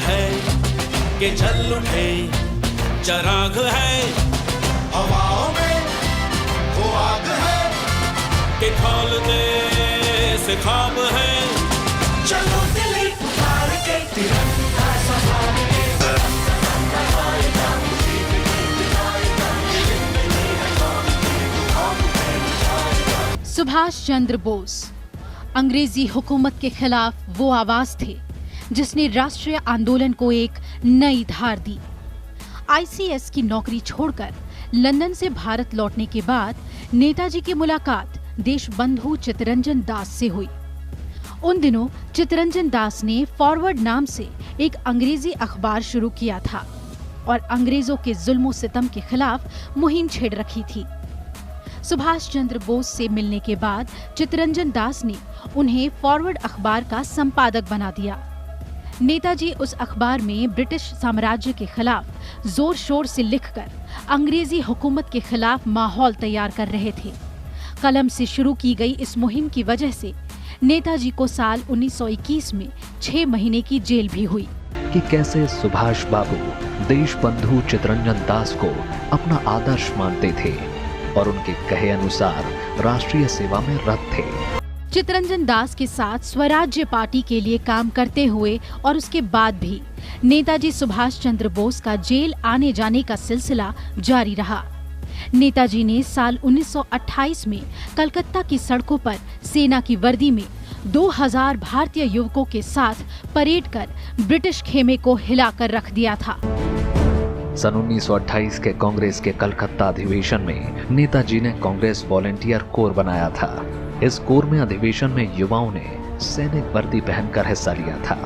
है कि जल उठे चराग है, हवाओं में वो आग है कि खोलते से ख्वाब है। चलो दिली पुकार के तिरंगा संभाल के, सुभाष चंद्र बोस अंग्रेजी हुकूमत के खिलाफ वो आवाज थे जिसने राष्ट्रीय आंदोलन को एक नई धार दी। आईसीएस की नौकरी छोड़कर लंदन से भारत लौटने के बाद नेताजी की मुलाकात देशबंधु चित्तरंजन दास से हुई। उन दिनों चित्तरंजन दास ने फॉरवर्ड नाम से एक अंग्रेजी अखबार शुरू किया था और अंग्रेजों के जुल्म सितम के खिलाफ मुहिम छेड़ रखी थी। सुभाष चंद्र बोस से मिलने के बाद चित्तरंजन दास ने उन्हें फॉरवर्ड अखबार का संपादक बना दिया। नेताजी उस अखबार में ब्रिटिश साम्राज्य के खिलाफ जोर शोर से लिखकर अंग्रेजी हुकूमत के खिलाफ माहौल तैयार कर रहे थे। कलम से शुरू की गई इस मुहिम की वजह से नेताजी को साल 1921 में 6 महीने की जेल भी हुई। कि कैसे सुभाष बाबू देशबंधु चित्तरंजन दास को अपना आदर्श मानते थे और उनके कहे अनुसार राष्ट्रीय सेवा में रत थे। चित्तरंजन दास के साथ स्वराज्य पार्टी के लिए काम करते हुए और उसके बाद भी नेताजी सुभाष चंद्र बोस का जेल आने जाने का सिलसिला जारी रहा। नेताजी ने साल 1928 में कलकत्ता की सड़कों पर सेना की वर्दी में 2000 भारतीय युवकों के साथ परेड कर ब्रिटिश खेमे को हिलाकर रख दिया था। सन 1928 के कांग्रेस के कलकत्ता अधिवेशन में नेताजी ने कांग्रेस वॉलेंटियर कोर बनाया था। इस कोर में अधिवेशन में युवाओं ने सैनिक वर्दी पहनकर हिस्सा लिया था।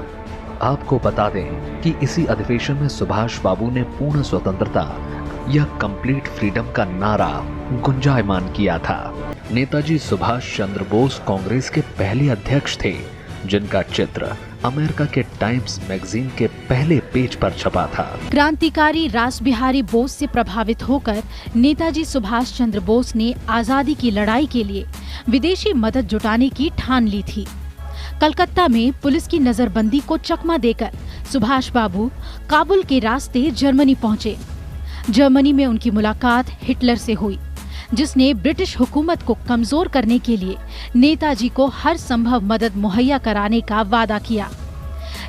आपको बता दें कि इसी अधिवेशन में सुभाष बाबू ने पूर्ण स्वतंत्रता या कंप्लीट फ्रीडम का नारा गुंजायमान किया था। नेताजी सुभाष चंद्र बोस कांग्रेस के पहले अध्यक्ष थे जिनका चित्र अमेरिका के टाइम्स मैगजीन के पहले पेज पर छपा था। क्रांतिकारी रासबिहारी बोस से प्रभावित होकर नेताजी सुभाष चंद्र बोस ने आजादी की लड़ाई के लिए विदेशी मदद जुटाने की ठान ली थी। कलकत्ता में पुलिस की नजरबंदी को चकमा देकर सुभाष बाबू काबुल के रास्ते जर्मनी पहुंचे। जर्मनी में उनकी मुलाकात हिटलर से हुई, जिसने ब्रिटिश हुकूमत को कमजोर करने के लिए नेताजी को हर संभव मदद मुहैया कराने का वादा किया।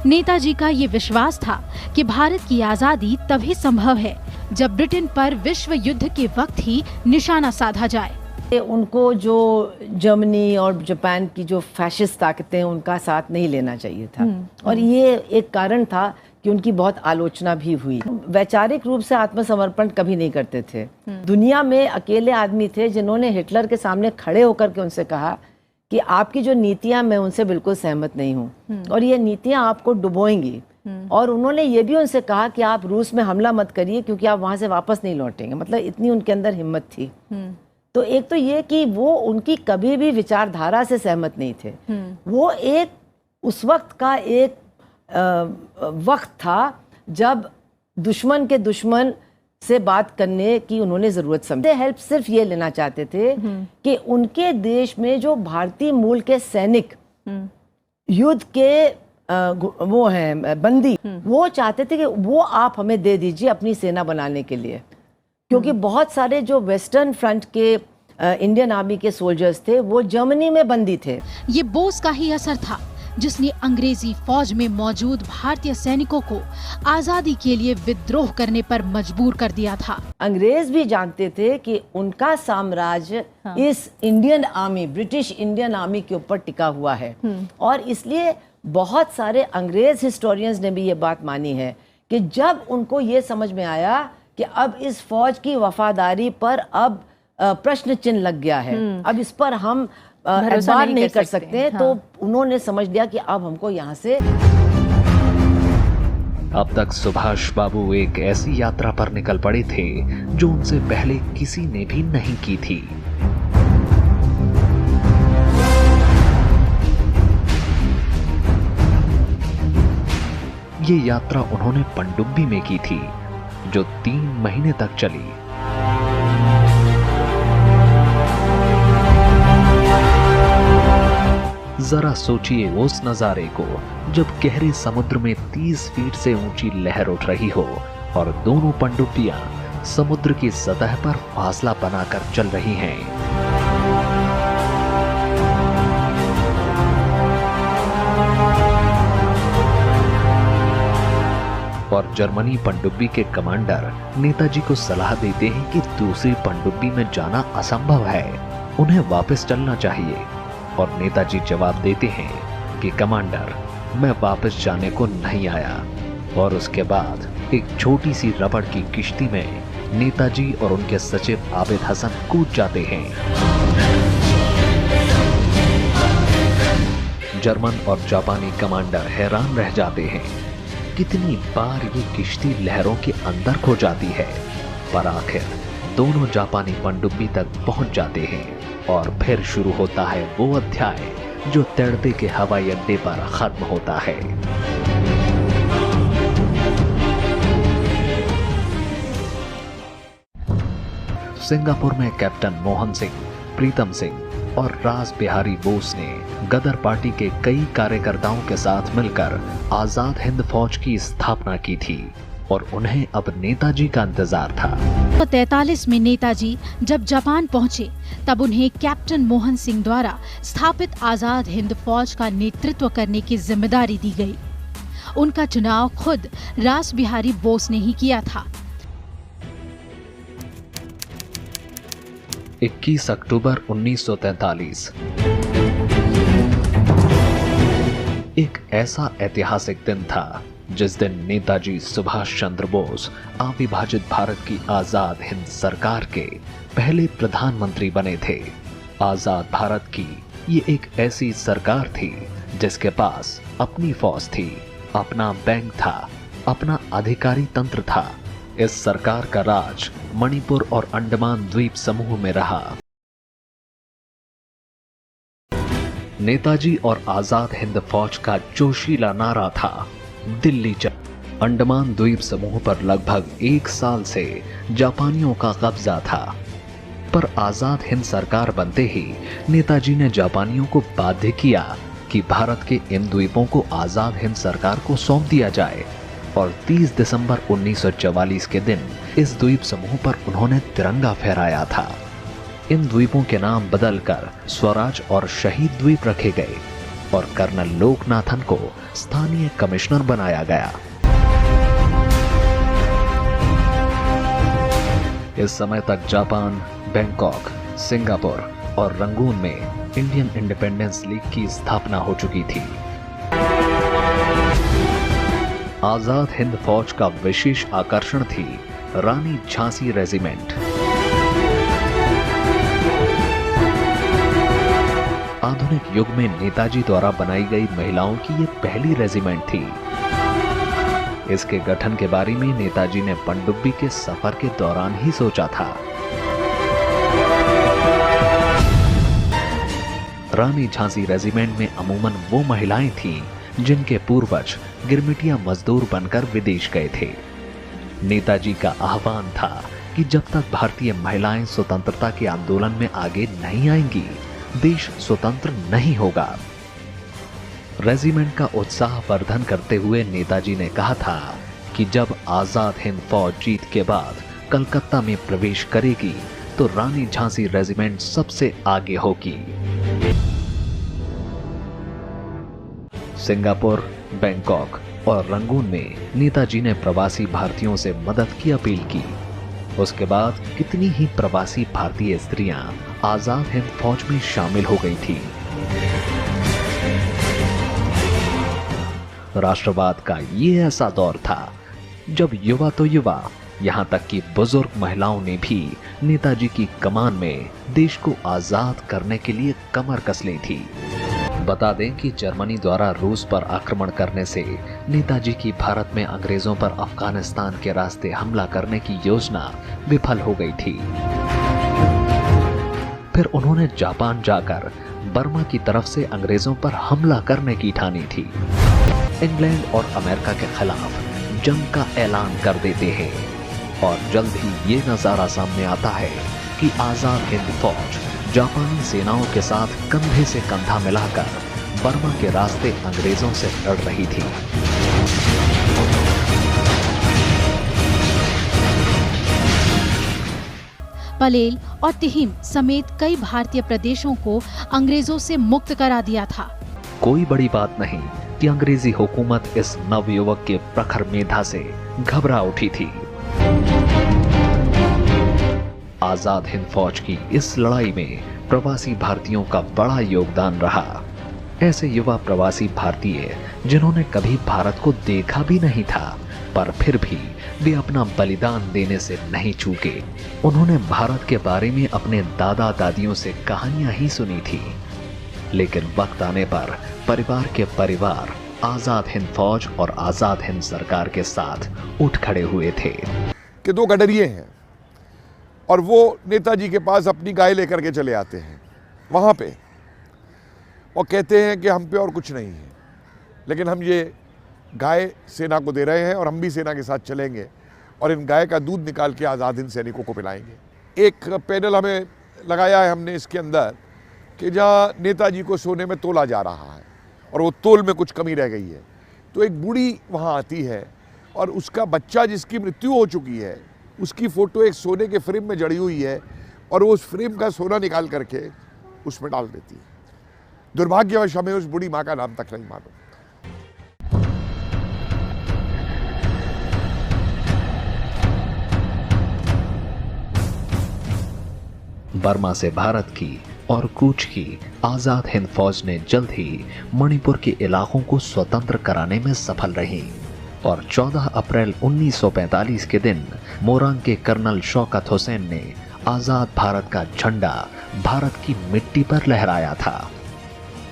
नेताजी का ये विश्वास था कि भारत की आजादी तभी संभव है जब ब्रिटेन पर विश्व युद्ध के वक्त ही निशाना साधा जाए। उनको जो जर्मनी और जापान की जो फैशिस्ट ताकतें उनका साथ नहीं लेना चाहिए था और ये एक कारण था कि उनकी बहुत आलोचना भी हुई। वैचारिक रूप से आत्मसमर्पण कभी नहीं करते थे। दुनिया में अकेले आदमी थे जिन्होंने हिटलर के सामने खड़े होकर के उनसे कहा कि आपकी जो नीतियां मैं उनसे बिल्कुल सहमत नहीं हूं और ये नीतियां आपको डुबोएंगी। और उन्होंने ये भी उनसे कहा कि आप रूस में हमला मत करिए क्योंकि आप वहां से वापस नहीं लौटेंगे। मतलब इतनी उनके अंदर हिम्मत थी। तो एक तो ये कि वो उनकी कभी भी विचारधारा से सहमत नहीं थे। वो एक उस वक्त का एक वक्त था जब दुश्मन के दुश्मन से बात करने की उन्होंने जरूरत समझी। हेल्प सिर्फ ये लेना चाहते थे कि उनके देश में जो भारतीय मूल के सैनिक युद्ध के वो हैं बंदी, वो चाहते थे कि वो आप हमें दे दीजिए अपनी सेना बनाने के लिए, क्योंकि बहुत सारे जो वेस्टर्न फ्रंट के इंडियन आर्मी के सोल्जर्स थे वो जर्मनी में बंदी थे। ये बोस का ही असर था जिसने अंग्रेजी फौज में मौजूद भारतीय सैनिकों को आजादी के लिए विद्रोह करने पर मजबूर कर दिया था। अंग्रेज भी जानते थे कि उनका साम्राज्य इस Indian army, British Indian army के ऊपर टिका हुआ है और इसलिए बहुत सारे अंग्रेज हिस्टोरियंस ने भी ये बात मानी है कि जब उनको ये समझ में आया कि अब इस फौज की वफादारी पर अब प्रश्न चिन्ह लग गया है, अब इस पर हम एतबार नहीं कर सकते, तो उन्होंने समझ लिया कि अब हमको यहाँ से। अब तक सुभाष बाबू एक ऐसी यात्रा पर निकल पड़े थे जो उनसे पहले किसी ने भी नहीं की थी। ये यात्रा उन्होंने पनडुब्बी में की थी जो 3 महीने तक चली। जरा सोचिए उस नजारे को जब गहरे समुद्र में 30 फीट से ऊंची लहर उठ रही हो और दोनों पनडुब्बियां समुद्र की सतह पर फासला बनाकर चल रही हैं। और जर्मनी पनडुब्बी के कमांडर नेताजी को सलाह देते हैं कि दूसरी पनडुब्बी में जाना असंभव है, उन्हें वापस चलना चाहिए। और नेताजी जवाब देते हैं कि कमांडर, मैं वापस जाने को नहीं आया। और उसके बाद एक छोटी सी रबड़ की किश्ती में नेताजी और उनके सचिव आबिद हसन कूद जाते हैं। जर्मन और जापानी कमांडर हैरान रह जाते हैं, कितनी बार ये किश्ती लहरों के अंदर खो जाती है। पर आखिर दोनों जापानी पनडुब्बी तक पहुंच जाते हैं और फिर शुरू होता है वो अध्याय जो तड़पे के हवाई अड्डे पर खत्म होता है। सिंगापुर में कैप्टन मोहन सिंह, प्रीतम सिंह और रास बिहारी बोस ने गदर पार्टी के कई कार्यकर्ताओं के साथ मिलकर आजाद हिंद फौज की स्थापना की थी और उन्हें अब नेताजी का इंतजार था। 1943 में नेताजी जब जापान पहुंचे तब उन्हें कैप्टन मोहन सिंह द्वारा स्थापित आजाद हिंद फौज का नेतृत्व करने की जिम्मेदारी दी गई। उनका चुनाव खुद रास बिहारी बोस ने ही किया था। 21 अक्टूबर 1943 एक ऐसा ऐतिहासिक दिन था जिस दिन नेताजी सुभाष चंद्र बोस अविभाजित भारत की आजाद हिंद सरकार के पहले प्रधानमंत्री बने थे। आजाद भारत की ये एक ऐसी सरकार थी जिसके पास अपनी फौज थी, अपना बैंक था, अपना अधिकारी तंत्र था। इस सरकार का राज मणिपुर और अंडमान द्वीप समूह में रहा। नेताजी और आजाद हिंद फौज का जोशीला नारा था, दिल्ली चल। अंडमान द्वीप समूह पर लगभग 1 साल से जापानियों का कब्जा था, पर आजाद हिंद सरकार बनते ही नेताजी ने जापानियों को बाध्य किया कि भारत के इन द्वीपों को आजाद हिंद सरकार को सौंप दिया जाए। और 30 दिसंबर 1944 के दिन इस द्वीप समूह पर उन्होंने तिरंगा फहराया था। इन द्वीपों के नाम बदलकर स्वराज और शहीद द्वीप रखे गए और कर्नल लोकनाथन को स्थानीय कमिश्नर बनाया गया। इस समय तक जापान, बैंकॉक, सिंगापुर और रंगून में इंडियन इंडिपेंडेंस लीग की स्थापना हो चुकी थी। आजाद हिंद फौज का विशेष आकर्षण थी रानी झांसी रेजिमेंट। आधुनिक युग में नेताजी द्वारा बनाई गई महिलाओं की ये पहली रेजिमेंट थी। इसके गठन के बारे में नेताजी ने पनडुब्बी के सफर के दौरान ही सोचा था। रानी झांसी रेजिमेंट में अमूमन वो महिलाएं थीं जिनके पूर्वज गिरमिटिया मजदूर बनकर विदेश गए थे। नेताजी का आह्वान था कि जब तक भारतीय महिलाएं स्वतंत्रता के आंदोलन में आगे नहीं आएंगी, देश स्वतंत्र नहीं होगा। रेजिमेंट का उत्साह वर्धन करते हुए नेताजी ने कहा था कि जब आजाद हिंद फौज जीत के बाद कलकत्ता में प्रवेश करेगी तो रानी झांसी रेजिमेंट सबसे आगे होगी। सिंगापुर, बैंकॉक और रंगून में नेताजी ने प्रवासी भारतीयों से मदद की अपील की। उसके बाद कितनी ही प्रवासी भारतीय स्त्रियां आजाद हिंद फौज में शामिल हो गई थी। राष्ट्रवाद का ये ऐसा दौर था जब युवा तो युवा, यहां तक कि बुजुर्ग महिलाओं ने भी नेताजी की कमान में देश को आजाद करने के लिए कमर कस ली थी। बता दें कि जर्मनी द्वारा रूस पर आक्रमण करने से नेताजी की भारत में अंग्रेजों पर अफगानिस्तान के रास्ते हमला करने की योजना विफल हो गई थी। फिर उन्होंने जापान जाकर बर्मा की तरफ से अंग्रेजों पर हमला करने की ठानी थी। इंग्लैंड और अमेरिका के खिलाफ जंग का ऐलान कर देते हैं और जल्द ही ये नजारा सामने आता है कि आजाद हिंद फौज जापानी सेनाओं के साथ कंधे से कंधा मिलाकर बर्मा के रास्ते अंग्रेजों से लड़ रही थी। पलेल और तिहिम समेत कई भारतीय प्रदेशों को अंग्रेजों से मुक्त करा दिया था। कोई बड़ी बात नहीं कि अंग्रेजी हुकूमत इस नवयुवक के प्रखर मेधा से घबरा उठी थी। आजाद हिंद फौज की इस लड़ाई में प्रवासी भारतीयों का बड़ा योगदान रहा। ऐसे युवा प्रवासी भारतीय जिन्होंने कभी भारत को देखा भी नहीं था, पर फिर भी वे अपना बलिदान देने से नहीं चूके। उन्होंने भारत के बारे में अपने दादा दादियों से कहानियां ही सुनी थी, लेकिन वक्त आने पर परिवार आजाद हिंद फौज और आजाद हिंद सरकार के साथ उठ खड़े हुए थे। कि दो गडरिये हैं और वो नेताजी के पास अपनी गाय लेकर के चले आते हैं वहाँ पे, और कहते हैं कि हम पे और कुछ नहीं है, लेकिन हम ये गाय सेना को दे रहे हैं और हम भी सेना के साथ चलेंगे और इन गाय का दूध निकाल के आज़ाद हिंद सैनिकों को पिलाएंगे। एक पैनल हमें लगाया है हमने इसके अंदर कि जहाँ नेताजी को सोने में तोला जा रहा है और वो तोल में कुछ कमी रह गई है, तो एक बूढ़ी वहाँ आती है और उसका बच्चा जिसकी मृत्यु हो चुकी है उसकी फ़ोटो एक सोने के फ्रेम में जड़ी हुई है और वो उस फ्रेम का सोना निकाल करके उसमें डाल देती है। दुर्भाग्यवश हमें उस बूढ़ी माँ का नाम तक नहीं मालूम। बर्मा से भारत की और कूच की आजाद हिंद फौज ने जल्द ही मणिपुर के इलाकों को स्वतंत्र कराने में सफल रही और 14 अप्रैल 1945 के दिन मोरंग के कर्नल शौकत हुसैन ने आजाद भारत का झंडा भारत की मिट्टी पर लहराया था।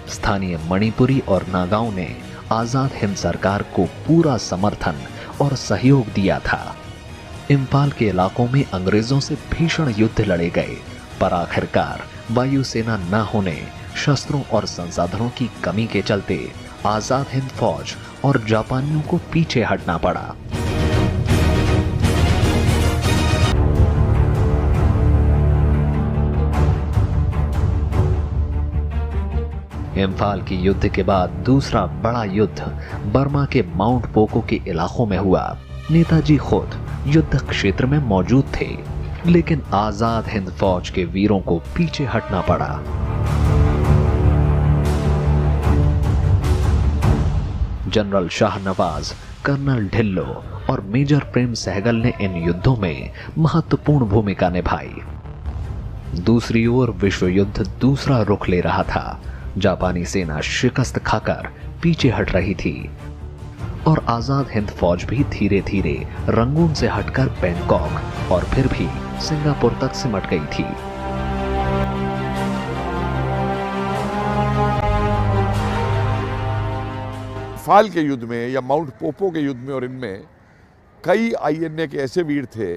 स्थानीय मणिपुरी और नागाओं ने आजाद हिंद सरकार को पूरा समर्थन और सहयोग दिया था। इम्फाल के इलाकों में अंग्रेजों से भीषण युद्ध लड़े गए, पर आखिरकार वायुसेना न होने, शस्त्रों और संसाधनों की कमी के चलते आजाद हिंद फौज और जापानियों को पीछे हटना पड़ा। इम्फाल की युद्ध के बाद दूसरा बड़ा युद्ध बर्मा के माउंट पोको के इलाकों में हुआ। नेताजी खुद युद्ध क्षेत्र में मौजूद थे, लेकिन आजाद हिंद फौज के वीरों को पीछे हटना पड़ा। जनरल शाहनवाज, कर्नल ढिल्लो और मेजर प्रेम सहगल ने इन युद्धों में महत्वपूर्ण भूमिका निभाई। दूसरी ओर विश्व युद्ध दूसरा रुख ले रहा था। जापानी सेना शिकस्त खाकर पीछे हट रही थी और आजाद हिंद फौज भी धीरे धीरे रंगून से हटकर बैंकॉक और फिर भी सिंगापुर तक सिमट गई थी। फाल के युद्ध में या माउंट पोपो के युद्ध में और इनमें कई आईएनए के ऐसे वीर थे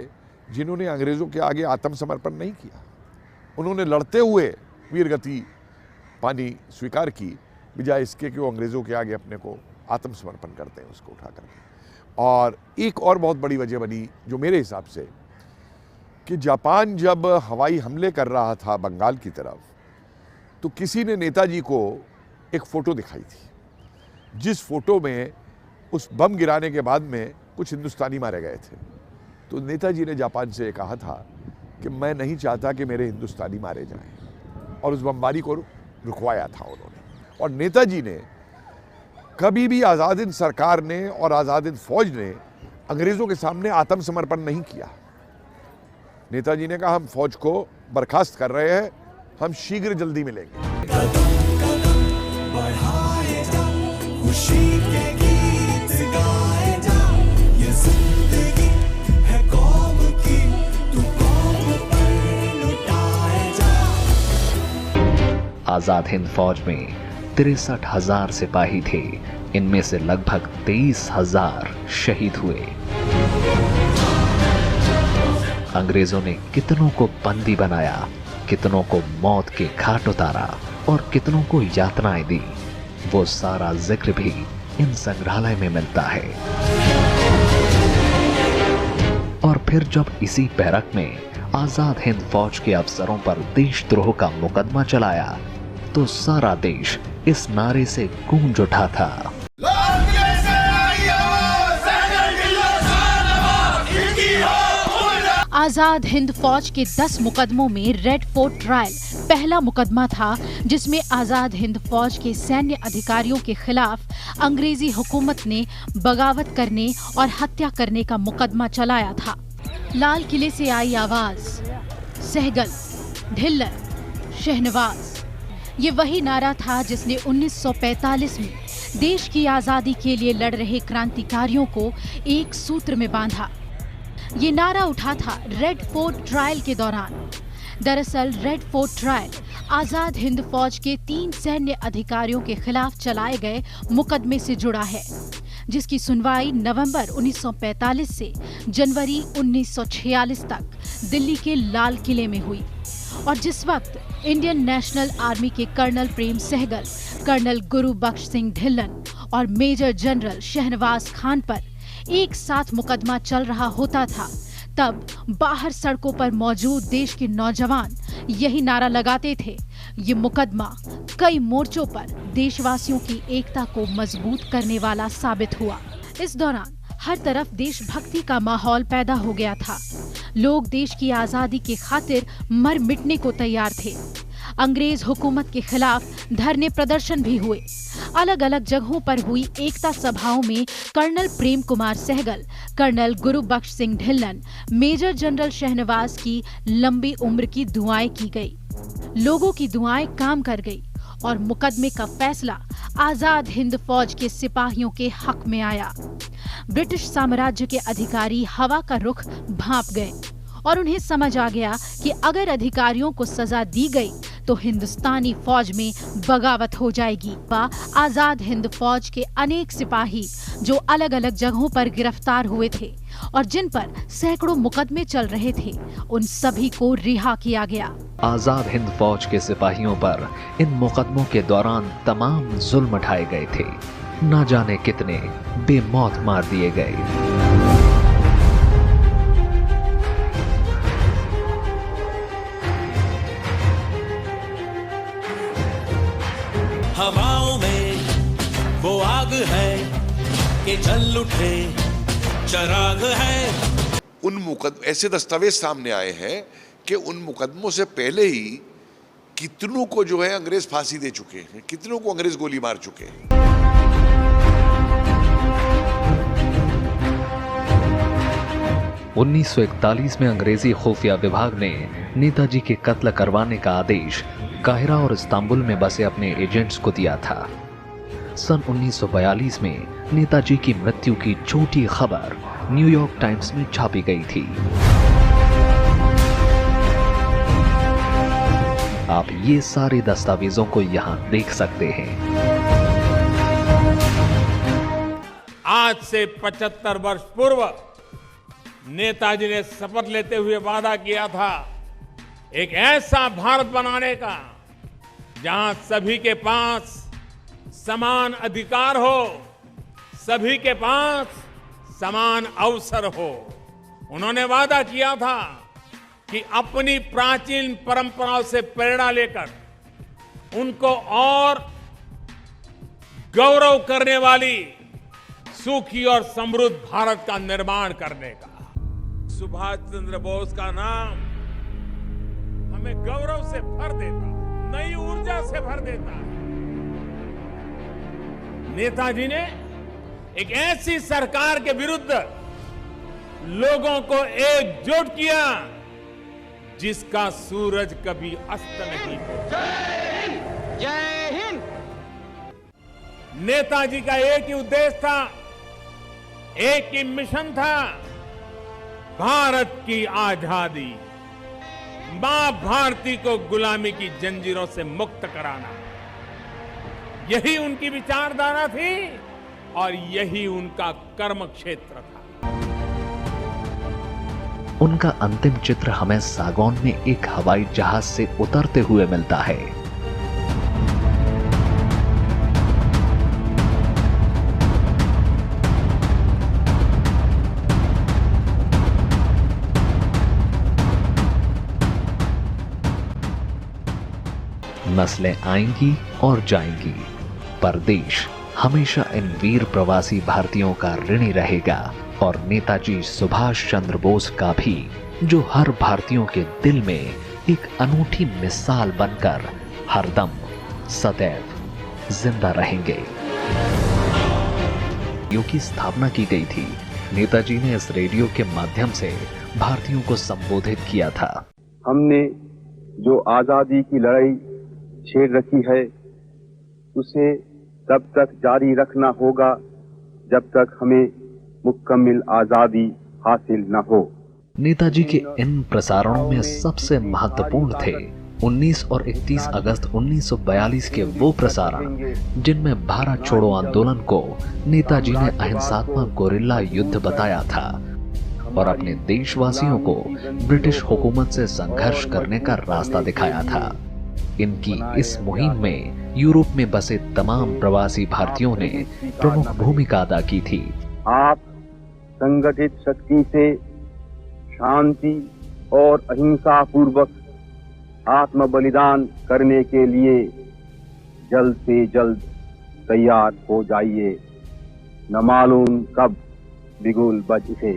जिन्होंने अंग्रेजों के आगे आत्मसमर्पण नहीं किया। उन्होंने लड़ते हुए वीरगति पानी स्वीकार की, बजाय इसके कि वो अंग्रेजों के आगे अपने को आत्मसमर्पण करते हैं उसको उठा करके। और एक और बहुत बड़ी वजह बनी जो मेरे हिसाब से कि जापान जब हवाई हमले कर रहा था बंगाल की तरफ, तो किसी ने नेताजी को एक फ़ोटो दिखाई थी, जिस फोटो में उस बम गिराने के बाद में कुछ हिंदुस्तानी मारे गए थे। तो नेताजी ने जापान से कहा था कि मैं नहीं चाहता कि मेरे हिंदुस्तानी मारे जाएं, और उस बमबारी को रुकवाया था उन्होंने। और नेताजी ने कभी भी आज़ाद हिंद सरकार ने और आज़ाद हिंद फौज ने अंग्रेज़ों के सामने आत्मसमर्पण नहीं किया। नेताजी ने कहा हम फौज को बर्खास्त कर रहे हैं, हम शीघ्र जल्दी मिलेंगे। खुशी के गीत गाए जा, ये जिंदगी है कौम की, तू कौम पर लुटाए जा। आजाद हिंद फौज में 63,000 सिपाही थे। इनमें से लगभग 23,000 शहीद हुए। अंग्रेजों ने कितनों को बंदी बनाया, कितनों को मौत के घाट उतारा और कितनों को यातनाएं दी, वो सारा जिक्र भी इन संग्रहालय में मिलता है। और फिर जब इसी बैरक में आजाद हिंद फौज के अफसरों पर देशद्रोह का मुकदमा चलाया, तो सारा देश इस नारे से गूंज उठा था। आजाद हिंद फौज के 10 मुकदमों में रेड फोर्ट ट्रायल पहला मुकदमा था जिसमें आजाद हिंद फौज के सैन्य अधिकारियों के खिलाफ अंग्रेजी हुकूमत ने बगावत करने और हत्या करने का मुकदमा चलाया था। लाल किले से आई आवाज, सहगल, ढिल्लन, शहनवाज, ये वही नारा था जिसने 1945 में देश की आजादी के लिए लड़ रहे क्रांतिकारियों को एक सूत्र में बांधा। ये नारा उठा था रेड फोर्ट ट्रायल के दौरान। दरअसल red fort trial Azad Hind फौज के 3 सैन्य अधिकारियों के खिलाफ चलाए गए मुकदमे से जुड़ा है, जिसकी सुनवाई नवंबर 1945 से जनवरी 1946 तक दिल्ली के लाल किले में हुई और जिस वक्त इंडियन नेशनल आर्मी के कर्नल प्रेम सहगल, कर्नल गुरुबख्श सिंह ढिल्लन और मेजर जनरल शहनवाज खान पर एक साथ मुकदमा चल रहा होता था, तब बाहर सड़कों पर मौजूद देश के नौजवान यही नारा लगाते थे। ये मुकदमा कई मोर्चों पर देशवासियों की एकता को मजबूत करने वाला साबित हुआ। इस दौरान हर तरफ देशभक्ति का माहौल पैदा हो गया था। लोग देश की आजादी की खातिर मर मिटने को तैयार थे। अंग्रेज हुकूमत के खिलाफ धरने प्रदर्शन भी हुए। अलग अलग जगहों पर हुई एकता सभाओं में colonel Prem Kumar Sahgal, colonel Gurbaksh Singh Dhillon, major general Shahnawaz की लंबी उम्र की दुआएं की गई। लोगों की दुआएं काम कर गई और मुकदमे का फैसला आजाद हिंद फौज के सिपाहियों के हक में आया। ब्रिटिश साम्राज्य के अधिकारी हवा का रुख भांप गए और उन्हें समझ आ गया कि अगर अधिकारियों को सजा दी गई तो हिंदुस्तानी फौज में बगावत हो जाएगी। आजाद हिंद फौज के अनेक सिपाही जो अलग अलग जगहों पर गिरफ्तार हुए थे और जिन पर सैकड़ों मुकदमे चल रहे थे, उन सभी को रिहा किया गया। आजाद हिंद फौज के सिपाहियों पर इन मुकदमों के दौरान तमाम जुल्म ढाए गए थे। न जाने कितने बेमौत मार दिए गए। हवाओं में वो आग है कि जल उठे चराग है। ऐसे दस्तावेज सामने आए हैं कि उन मुकदमों से पहले ही कितनों को जो है अंग्रेज फांसी दे चुके हैं, कितनों को अंग्रेज गोली मार चुके हैं। उन्नीस 1941 में अंग्रेजी खुफिया विभाग ने नेताजी के कत्ल करवाने का आदेश काहिरा और इस्तांबुल में बसे अपने एजेंट्स को दिया था। सन 1942 में नेताजी की मृत्यु की झूठी खबर न्यूयॉर्क टाइम्स में छापी गई थी। आप ये सारे दस्तावेजों को यहां देख सकते हैं। आज से 75 वर्ष पूर्व नेताजी ने शपथ लेते हुए वादा किया था एक ऐसा भारत बनाने का जहां सभी के पास समान अधिकार हो, सभी के पास समान अवसर हो। उन्होंने वादा किया था कि अपनी प्राचीन परंपराओं से प्रेरणा लेकर उनको और गौरव करने वाली सुखी और समृद्ध भारत का निर्माण करने का। सुभाष चंद्र बोस का नाम हमें गौरव से भर देता है, नई ऊर्जा से भर देता है। नेताजी ने एक ऐसी सरकार के विरुद्ध लोगों को एकजुट किया जिसका सूरज कभी अस्त नहीं होता। जय हिंद। नेताजी का एक ही उद्देश्य था, एक ही मिशन था, भारत की आजादी, मां भारती को गुलामी की जंजीरों से मुक्त कराना। यही उनकी विचारधारा थी और यही उनका कर्म क्षेत्र था। उनका अंतिम चित्र हमें सागौन में एक हवाई जहाज से उतरते हुए मिलता है। नस्लें आएंगी और जाएंगी, पर देश हमेशा इन वीर प्रवासी भारतीयों का ऋणी रहेगा और नेताजी सुभाष चंद्र बोस का भी, जो हर भारतीयों के दिल में एक अनूठी मिसाल बनकर हरदम सदैव जिंदा रहेंगे। रेडियो की स्थापना की गई थी। नेताजी ने इस रेडियो के माध्यम से भारतीयों को संबोधित किया था। हमने जो आजादी की लड़ाई छेड़ रखी है उसे तब तक जारी रखना होगा जब तक हमें मुकम्मल आजादी हासिल न हो। नेताजी के इन प्रसारणों में सबसे महत्वपूर्ण थे 19 और 31 अगस्त 1942 के वो प्रसारण जिनमें भारत छोड़ो आंदोलन को नेताजी ने अहिंसात्मक गोरिल्ला युद्ध बताया था और अपने देशवासियों को ब्रिटिश हुकूमत से संघर्ष करने का रास्ता दिखाया था। इनकी इस मुहिम में यूरोप में बसे तमाम प्रवासी भारतीयों ने प्रमुख भूमिका अदा की थी। आप संगठित शक्ति से शांति और अहिंसा पूर्वक आत्म बलिदान करने के लिए जल्द से जल्द तैयार हो जाइए। न मालूम कब बिगुल बज उठे।